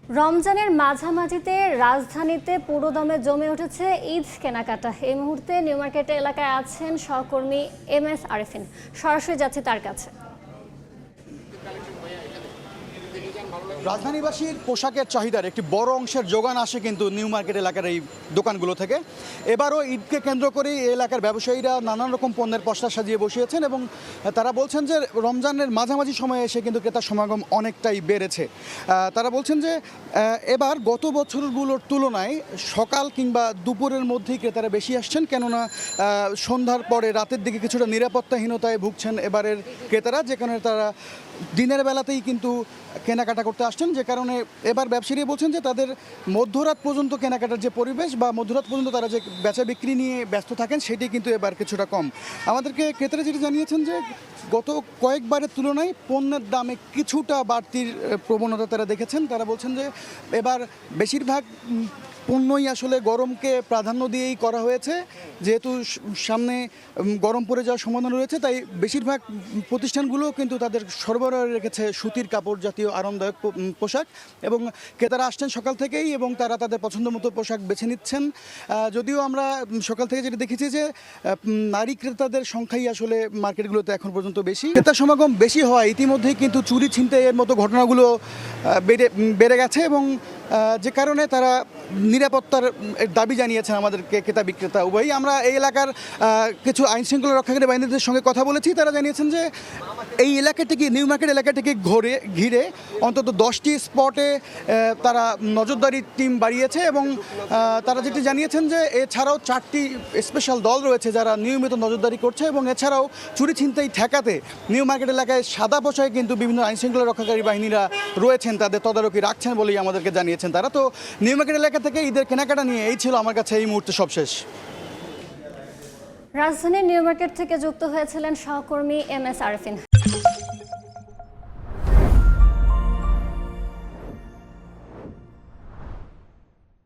রমজানের মাঝামাঝিতে রাজধানীতে পুরোদমে জমে উঠেছে ঈদ কেনাকাটা। এই মুহূর্তে নিউ মার্কেট এলাকায় আছেন সহকর্মী MS আরেফিন। সরাসরি যাচ্ছে তার কাছে। রাজধানীবাসীর পোশাকের চাহিদার একটি বড় অংশের যোগান আসে কিন্তু নিউ মার্কেট এলাকার এই দোকানগুলো থেকে। এবারও ঈদকে কেন্দ্র করে এই এলাকার ব্যবসায়ীরা নানান রকম পণ্যের পসরা সাজিয়ে বসিয়েছেন এবং তারা বলছেন যে রমজানের মাঝামাঝি সময়ে এসে কিন্তু ক্রেতার সমাগম অনেকটাই বেড়েছে। তারা বলছেন যে এবার গত বছরগুলোর তুলনায় সকাল কিংবা দুপুরের মধ্যেই ক্রেতারা বেশি আসছেন, কেননা সন্ধ্যার পরে রাতের দিকে কিছুটা নিরাপত্তাহীনতায় ভুগছেন এবারের ক্রেতারা, যে কারণে তারা দিনের বেলাতেই কিন্তু কেনাকাটা করতে আসছেন। যে কারণে এবার ব্যবসায়ী বলছেন যে তাদের মধ্যরাত পর্যন্ত কেনাকাটার যে পরিবেশ বা মধ্যরাত পর্যন্ত তারা যে বেচা বিক্রি নিয়ে ব্যস্ত থাকেন সেটি কিন্তু এবার কিছুটা কম। আমাদেরকে ক্রেতারা যেটি জানিয়েছেন যে গত কয়েকবারের তুলনায় পণ্যের দামে কিছুটা বাড়তির প্রবণতা তারা দেখেছেন। তারা বলছেন যে এবার বেশিরভাগ পণ্যই আসলে গরমকে প্রাধান্য দিয়েই করা হয়েছে, যেহেতু সামনে গরম পড়ে যাওয়ার সম্ভাবনা রয়েছে, তাই বেশিরভাগ প্রতিষ্ঠানগুলোও কিন্তু তাদের সরবরাহ রেখেছে সুতির কাপড় জাতীয় আরামদায়ক পোশাক, এবং ক্রেতারা আসছেন সকাল থেকেই এবং তারা তাদের পছন্দ মতো পোশাক বেছে নিচ্ছেন। যদিও আমরা সকাল থেকে যেটা দেখেছি যে নারী ক্রেতাদের সংখ্যাই আসলে মার্কেটগুলোতে এখন পর্যন্ত বেশি। ক্রেতা সমাগম বেশি হওয়ায় ইতিমধ্যেই কিন্তু চুরি ছিনতাইয়ের মতো ঘটনাগুলো বেড়ে গেছে এবং যে কারণে তারা নিরাপত্তার দাবি জানিয়েছেন আমাদেরকে ক্রেতা বিক্রেতা উভয়ই। আমরা এই এলাকার কিছু আইন শৃঙ্খলা রক্ষাকারী বাহিনীদের সঙ্গে কথা বলেছি। তারা জানিয়েছেন যে এই এলাকাটিকে নিউ মার্কেট এলাকাটিকে ঘিরে অন্তত 10টি স্পটে তারা নজরদারি টিম বাড়িয়েছে এবং তারা যেটি জানিয়েছেন যে এছাড়াও 4টি স্পেশাল দল রয়েছে যারা নিয়মিত নজরদারি করছে, এবং এছাড়াও চুরি ছিনতাই ঠেকাতে নিউ মার্কেট এলাকায় সাদা পোশাকে কিন্তু বিভিন্ন আইন শৃঙ্খলা রক্ষাকারী বাহিনীরা রয়েছেন, তাদের তদারকি রাখছেন বলেই আমাদেরকে জানিয়েছেন তারা। তো নিউ মার্কেট এলাকা থেকে ঈদের কেনাকাটা নিয়ে এই ছিল আমার কাছে এই মুহূর্তে সবশেষ। রাজধানীর নিউ মার্কেট থেকে যুক্ত হয়েছিলেন সহকর্মী MS আরেফিন।